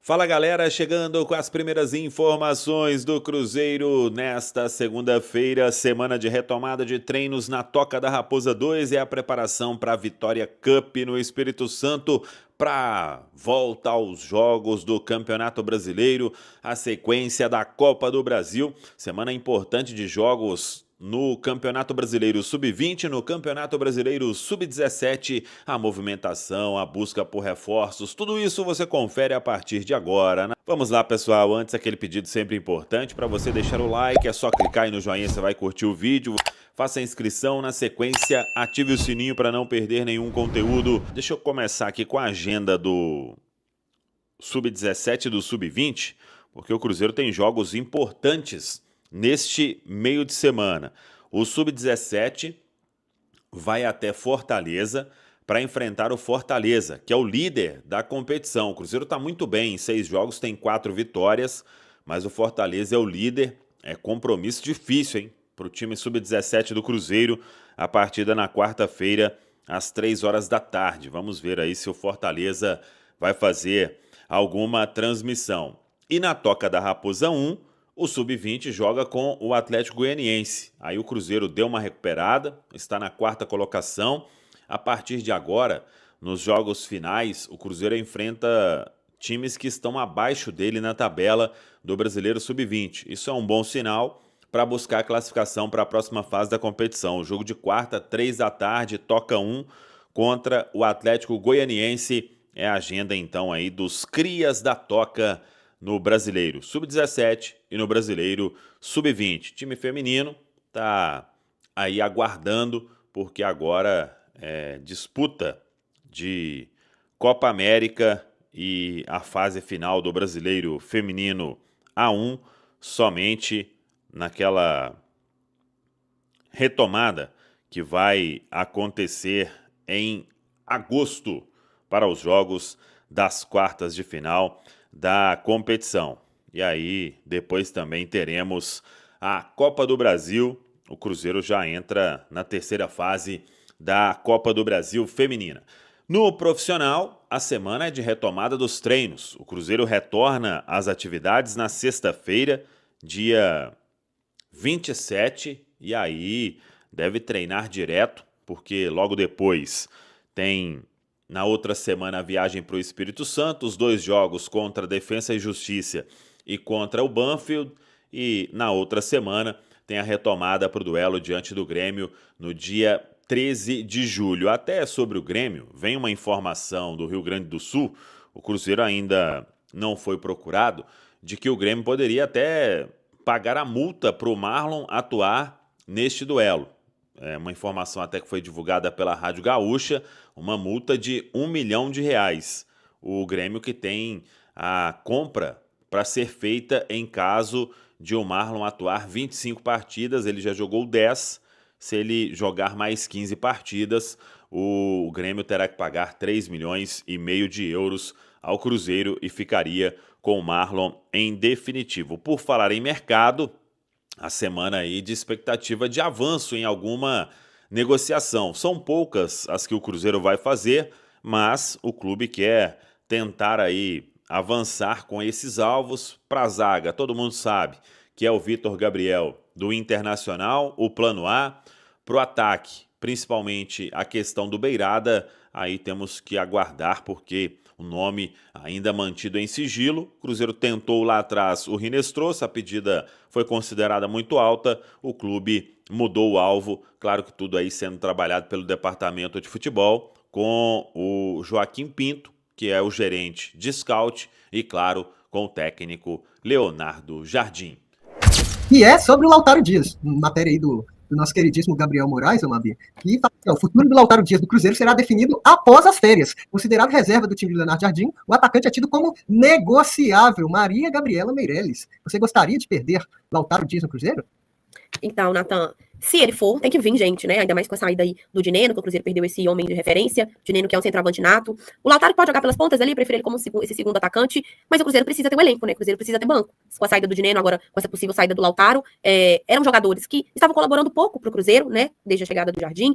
Fala galera, chegando com as primeiras informações do Cruzeiro nesta segunda-feira, semana de retomada de treinos na Toca da Raposa 2 e a preparação para a Vitória Cup no Espírito Santo para volta aos jogos do Campeonato Brasileiro, a sequência da Copa do Brasil, semana importante de jogos no Campeonato Brasileiro Sub-20, no Campeonato Brasileiro Sub-17, a movimentação, a busca por reforços, tudo isso você confere a partir de agora, né? Vamos lá, pessoal, antes aquele pedido sempre importante para você deixar o like, é só clicar aí no joinha, você vai curtir o vídeo, faça a inscrição, na sequência ative o sininho para não perder nenhum conteúdo. Deixa eu começar aqui com a agenda do Sub-17 e do Sub-20, porque o Cruzeiro tem jogos importantes neste meio de semana. O Sub-17 vai até Fortaleza para enfrentar o Fortaleza, que é o líder da competição. O Cruzeiro está muito bem, em 6 jogos tem 4 vitórias, mas o Fortaleza é o líder. É compromisso difícil, hein? Para o time Sub-17 do Cruzeiro, a partida na quarta-feira, às 3 horas da tarde. Vamos ver aí se o Fortaleza vai fazer alguma transmissão. E na Toca da Raposa 1, o Sub-20 joga com o Atlético Goianiense. Aí o Cruzeiro deu uma recuperada, está na 4ª colocação. A partir de agora, nos jogos finais, o Cruzeiro enfrenta times que estão abaixo dele na tabela do Brasileiro Sub-20. Isso é um bom sinal para buscar a classificação para a próxima fase da competição. O jogo de quarta, 3 da tarde, Toca 1 contra o Atlético Goianiense. É a agenda então aí dos crias da Toca no Brasileiro Sub-17 e no Brasileiro Sub-20. Time feminino tá aí aguardando, porque agora é disputa de Copa América e a fase final do Brasileiro Feminino A1 somente naquela retomada que vai acontecer em agosto para os jogos das quartas de final da competição. E aí, depois também teremos a Copa do Brasil. O Cruzeiro já entra na 3ª fase da Copa do Brasil feminina. No profissional, a semana é de retomada dos treinos. O Cruzeiro retorna às atividades na sexta-feira, dia 27, e aí deve treinar direto, porque logo depois tem na outra semana a viagem para o Espírito Santo, os 2 jogos contra a Defensa e Justiça e contra o Banfield, e na outra semana tem a retomada para o duelo diante do Grêmio no dia 13 de julho. Até sobre o Grêmio, vem uma informação do Rio Grande do Sul, o Cruzeiro ainda não foi procurado, de que o Grêmio poderia até pagar a multa para o Marlon atuar neste duelo. É uma informação até que foi divulgada pela Rádio Gaúcha, uma multa de R$ 1 milhão. O Grêmio que tem a compra para ser feita em caso de o Marlon atuar 25 partidas, ele já jogou 10, se ele jogar mais 15 partidas, o Grêmio terá que pagar 3,5 milhões de euros ao Cruzeiro e ficaria com o Marlon em definitivo. Por falar em mercado, a semana aí de expectativa de avanço em alguma negociação. São poucas as que o Cruzeiro vai fazer, mas o clube quer tentar aí avançar com esses alvos para a zaga. Todo mundo sabe que é o Vitor Gabriel do Internacional, o plano A. Para o ataque, principalmente a questão do Beirada, aí temos que aguardar porque o nome ainda mantido em sigilo. O Cruzeiro tentou lá atrás o Rinestrosa, a pedida foi considerada muito alta, o clube mudou o alvo, claro que tudo aí sendo trabalhado pelo departamento de futebol, com o Joaquim Pinto, que é o gerente de scout, e claro, com o técnico Leonardo Jardim. E é sobre o Lautaro Dias, matéria aí do nosso queridíssimo Gabriel Moraes, Amabi, que fala que o futuro do Lautaro Dias do Cruzeiro será definido após as férias. Considerado reserva do time de Leonardo Jardim, o atacante é tido como negociável. Maria Gabriela Meirelles, você gostaria de perder Lautaro Dias no Cruzeiro? Então, Nathan, se ele for, tem que vir gente, né? Ainda mais com a saída aí do Dineno, que o Cruzeiro perdeu esse homem de referência. Dineno, que é um centroavante nato. O Lautaro pode jogar pelas pontas ali, prefiro ele como esse segundo atacante, mas o Cruzeiro precisa ter um elenco, né? O Cruzeiro precisa ter banco. Com a saída do Dineno, agora com essa possível saída do Lautaro, eram jogadores que estavam colaborando pouco pro Cruzeiro, né? Desde a chegada do Jardim.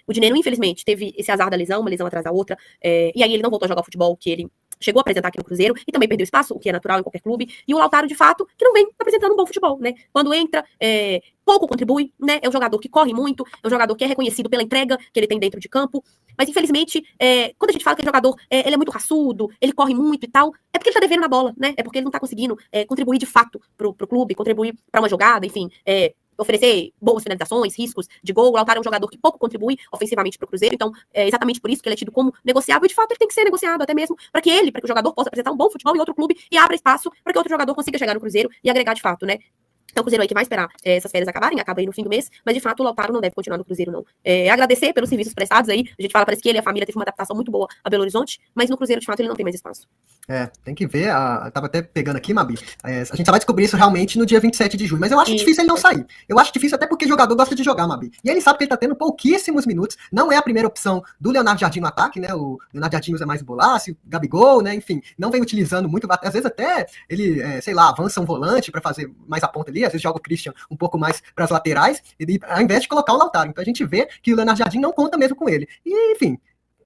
O Dineno, infelizmente, teve esse azar da lesão, uma lesão atrás da outra, e aí ele não voltou a jogar o futebol que ele chegou a apresentar aqui no Cruzeiro e também perdeu espaço, o que é natural em qualquer clube. E o Lautaro, de fato, que não vem apresentando um bom futebol, né? Quando entra, pouco contribui, né? É um jogador que corre muito, é um jogador que é reconhecido pela entrega que ele tem dentro de campo. Mas, infelizmente, quando a gente fala que o jogador ele é muito raçudo, ele corre muito e tal, é porque ele tá devendo na bola, né? É porque ele não tá conseguindo contribuir de fato pro clube, contribuir para uma jogada, enfim, oferecer boas finalizações, riscos de gol. O Lautaro é um jogador que pouco contribui ofensivamente para o Cruzeiro, então é exatamente por isso que ele é tido como negociável, e de fato ele tem que ser negociado até mesmo para que o jogador possa apresentar um bom futebol em outro clube e abra espaço para que outro jogador consiga chegar no Cruzeiro e agregar de fato, né? Então o Cruzeiro aí que vai esperar essas férias acabarem, acaba aí no fim do mês, mas de fato o Lautaro não deve continuar no Cruzeiro, não. Agradecer pelos serviços prestados aí, a gente fala, parece que ele e a família teve uma adaptação muito boa a Belo Horizonte, mas no Cruzeiro de fato ele não tem mais espaço. Tem que ver, tava até pegando aqui, Mabi, a gente só vai descobrir isso realmente no dia 27 de junho, mas eu acho difícil ele não sair. Eu acho difícil até porque o jogador gosta de jogar, Mabi. E ele sabe que ele tá tendo pouquíssimos minutos, não é a primeira opção do Leonardo Jardim no ataque, né, o Leonardo Jardim usa mais o Bolassi, o Gabigol, né, enfim, não vem utilizando muito, às vezes até ele, sei lá, avança um volante pra fazer mais a ponta ali, às vezes joga o Christian um pouco mais pras laterais, ao invés de colocar o Lautaro. Então a gente vê que o Leonardo Jardim não conta mesmo com ele. E, enfim,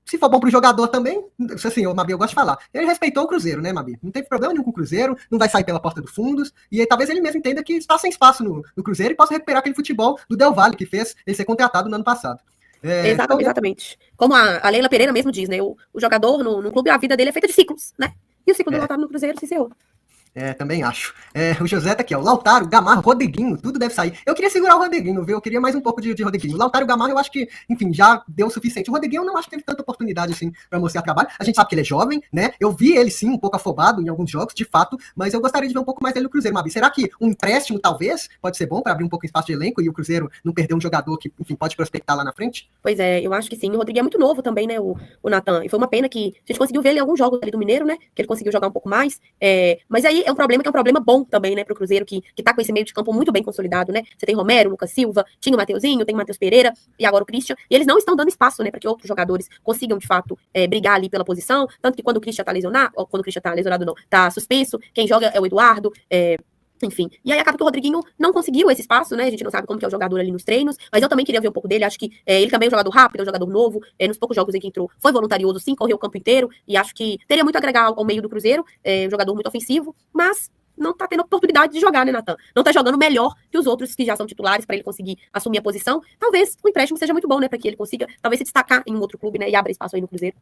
se for bom pro jogador também, assim, o Mabi, eu gosto de falar, ele respeitou o Cruzeiro, né, Mabi? Não teve problema nenhum com o Cruzeiro, não vai sair pela porta do fundos, e aí, talvez ele mesmo entenda que está sem espaço no Cruzeiro e possa recuperar aquele futebol do Del Valle que fez ele ser contratado no ano passado. Exatamente. Como a Leila Pereira mesmo diz, né? O jogador no clube, a vida dele é feita de ciclos, né? E o ciclo do Lautaro no Cruzeiro se encerrou. Também acho. O José tá aqui, ó. O Lautaro, Gamarro, Rodriguinho, tudo deve sair. Eu queria segurar o Rodriguinho, viu? Eu queria mais um pouco de Rodriguinho. O Lautaro e o Gamarro, eu acho que, enfim, já deu o suficiente. O Rodriguinho eu não acho que teve tanta oportunidade, assim, pra mostrar trabalho. A gente sabe que ele é jovem, né? Eu vi ele, sim, um pouco afobado em alguns jogos, de fato, mas eu gostaria de ver um pouco mais dele no Cruzeiro, Mabi. Será que um empréstimo, talvez, pode ser bom pra abrir um pouco de espaço de elenco e o Cruzeiro não perder um jogador que, enfim, pode prospectar lá na frente? Pois é, eu acho que sim. O Rodriguinho é muito novo também, né, o Natan. E foi uma pena que a gente conseguiu ver ele em alguns jogos ali do Mineiro, né? Que ele conseguiu jogar um pouco mais. Mas aí é um problema bom também, né, pro Cruzeiro, que tá com esse meio de campo muito bem consolidado, né? Você tem Romero, Lucas Silva, tinha o Mateuzinho, tem o Matheus Pereira e agora o Christian. E eles não estão dando espaço, né, para que outros jogadores consigam, de fato, brigar ali pela posição. Tanto que quando o Christian tá lesionado, ou quando o Christian tá lesionado, não, tá suspenso, quem joga é o Eduardo, enfim, e aí acaba que o Rodriguinho não conseguiu esse espaço, né? A gente não sabe como que é o jogador ali nos treinos, mas eu também queria ver um pouco dele. Acho que ele também é um jogador rápido, é um jogador novo. Nos poucos jogos em que entrou, foi voluntarioso, sim, correu o campo inteiro. E acho que teria muito a agregar ao meio do Cruzeiro. Um jogador muito ofensivo, mas não tá tendo oportunidade de jogar, né, Natan? Não tá jogando melhor que os outros que já são titulares para ele conseguir assumir a posição. Talvez o empréstimo seja muito bom, né? Para que ele consiga, talvez, se destacar em um outro clube, né? E abra espaço aí no Cruzeiro.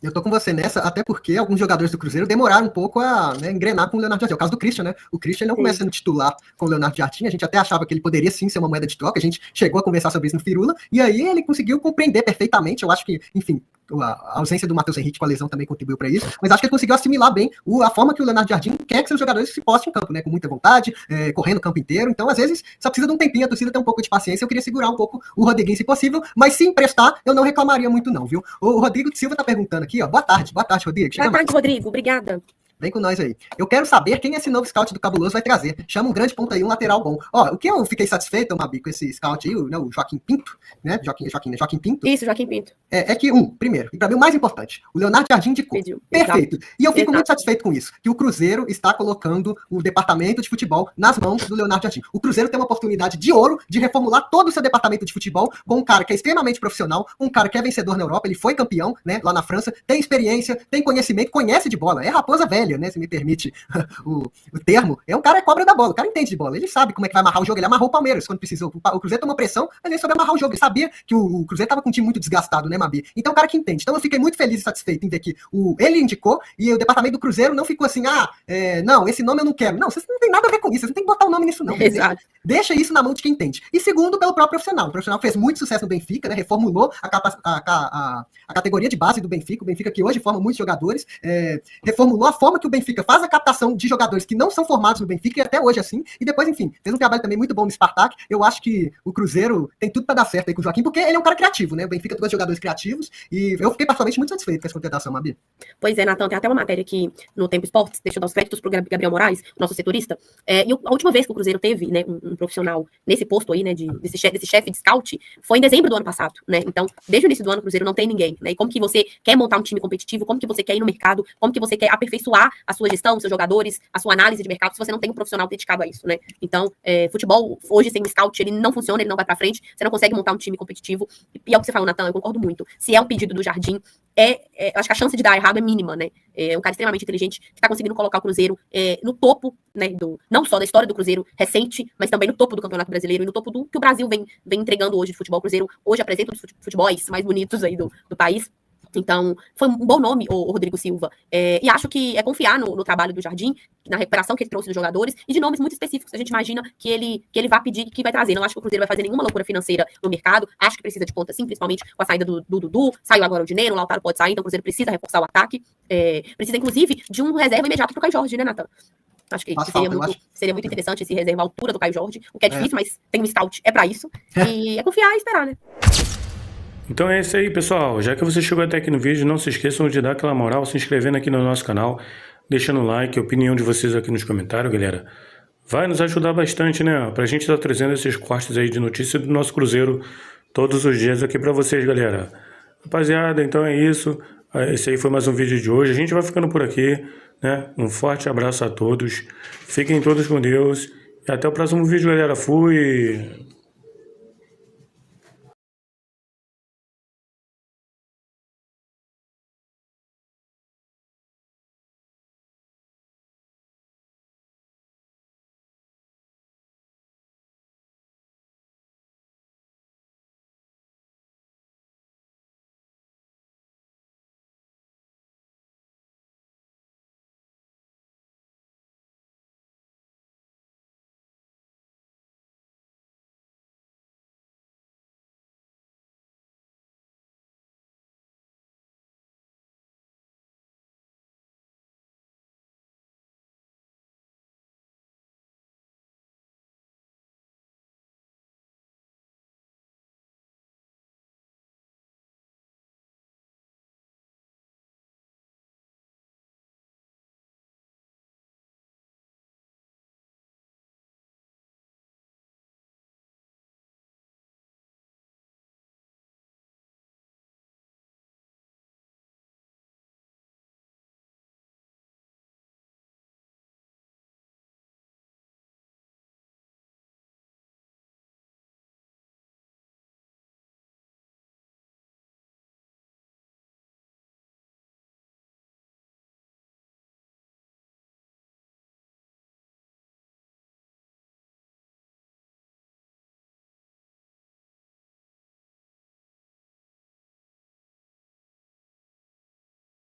Eu tô com você nessa, até porque alguns jogadores do Cruzeiro demoraram um pouco a engrenar com o Leonardo Jardim. É o caso do Christian, né? O Christian não começa sendo titular com o Leonardo Jardim, a gente até achava que ele poderia sim ser uma moeda de troca, a gente chegou a conversar sobre isso no Firula, e aí ele conseguiu compreender perfeitamente, eu acho que, enfim, a ausência do Matheus Henrique com a lesão também contribuiu para isso, mas acho que ele conseguiu assimilar bem a forma que o Leonardo Jardim quer que seus jogadores se postem em campo, né? Com muita vontade, correndo o campo inteiro, então às vezes só precisa de um tempinho, a torcida tem um pouco de paciência, eu queria segurar um pouco o Rodriguinho se possível, mas se emprestar, eu não reclamaria muito não, viu? O Rodrigo Silva tá perguntando aqui, ó, boa tarde, Rodrigo. Boa tarde, Rodrigo. Obrigada. Vem com nós aí. Eu quero saber quem esse novo scout do Cabuloso vai trazer. Chama um grande ponta aí, um lateral bom. Ó, o que eu fiquei satisfeito, Mabi, com esse scout aí, o Joaquim Pinto, né? Joaquim Pinto. Isso, Joaquim Pinto. É que, primeiro, e pra mim o mais importante, o Leonardo Jardim indicou. Perfeito. E eu fico muito satisfeito com isso, que o Cruzeiro está colocando o departamento de futebol nas mãos do Leonardo Jardim. O Cruzeiro tem uma oportunidade de ouro de reformular todo o seu departamento de futebol com um cara que é extremamente profissional, um cara que é vencedor na Europa, ele foi campeão, né, lá na França, tem experiência, tem conhecimento, conhece de bola, é raposa velha, né, se me permite o termo, é um cara que cobra da bola, o cara entende de bola, ele sabe como é que vai amarrar o jogo, ele amarrou o Palmeiras quando precisou, o Cruzeiro tomou pressão, mas ele soube amarrar o jogo, ele sabia que o Cruzeiro estava com um time muito desgastado, né, Mabi? Então, o cara que entende. Então, eu fiquei muito feliz e satisfeito em ver que ele indicou e o departamento do Cruzeiro não ficou assim, não, esse nome eu não quero. Não, vocês não tem nada a ver com isso, vocês não tem que botar o nome nisso, não. Exato. Deixa isso na mão de quem entende. E segundo, pelo próprio profissional. O profissional fez muito sucesso no Benfica, né? Reformulou a categoria de base do Benfica. O Benfica que hoje forma muitos jogadores, reformulou a forma que o Benfica faz a captação de jogadores que não são formados no Benfica e até hoje assim. E depois, enfim, fez um trabalho também muito bom no Spartak. Eu acho que o Cruzeiro tem tudo para dar certo aí com o Joaquim, porque ele é um cara criativo, né? O Benfica tem jogadores criativos e eu fiquei particularmente muito satisfeito com essa contratação, Mabi. Pois é, Natan, tem até uma matéria aqui no Tempo Esportes, deixa eu dar os créditos pro Gabriel Moraes, nosso setorista, e a última vez que o Cruzeiro teve, né, um profissional nesse posto aí, né, desse chefe de scout, foi em dezembro do ano passado, né, então, desde o início do ano o Cruzeiro não tem ninguém, né, e como que você quer montar um time competitivo, como que você quer ir no mercado, como que você quer aperfeiçoar montar a sua gestão, os seus jogadores, a sua análise de mercado, se você não tem um profissional dedicado a isso, né? Então, futebol, hoje, sem um scout, ele não funciona, ele não vai pra frente, você não consegue montar um time competitivo. E é o que você falou, Natan, eu concordo muito. Se é um pedido do Jardim, eu acho que a chance de dar errado é mínima, né? É um cara extremamente inteligente que tá conseguindo colocar o Cruzeiro no topo, né? Não só da história do Cruzeiro recente, mas também no topo do Campeonato Brasileiro e no topo do que o Brasil vem entregando hoje de futebol. O Cruzeiro hoje apresenta os futebols mais bonitos aí do país. Então, foi um bom nome, o Rodrigo Silva. E acho que é confiar no trabalho do Jardim, na recuperação que ele trouxe dos jogadores, e de nomes muito específicos. A gente imagina que ele vai pedir, que vai trazer. Não acho que o Cruzeiro vai fazer nenhuma loucura financeira no mercado. Acho que precisa de ponta, sim, principalmente com a saída do Dudu. Saiu agora o Dinheiro, o Lautaro pode sair, então o Cruzeiro precisa reforçar o ataque. Precisa, inclusive, de um reserva imediato pro Caio Jorge, né, Natan? Acho que seria muito interessante esse reserva à altura do Caio Jorge, o que é difícil, mas tem um scout, é pra isso. E é confiar e esperar, né? Então é isso aí, pessoal. Já que você chegou até aqui no vídeo, não se esqueçam de dar aquela moral, se inscrevendo aqui no nosso canal, deixando o like, a opinião de vocês aqui nos comentários, galera. Vai nos ajudar bastante, né? Pra gente estar trazendo esses cortes aí de notícia do nosso Cruzeiro todos os dias aqui pra vocês, galera. Rapaziada, então é isso. Esse aí foi mais um vídeo de hoje. A gente vai ficando por aqui, né? Um forte abraço a todos. Fiquem todos com Deus. E até o próximo vídeo, galera. Fui!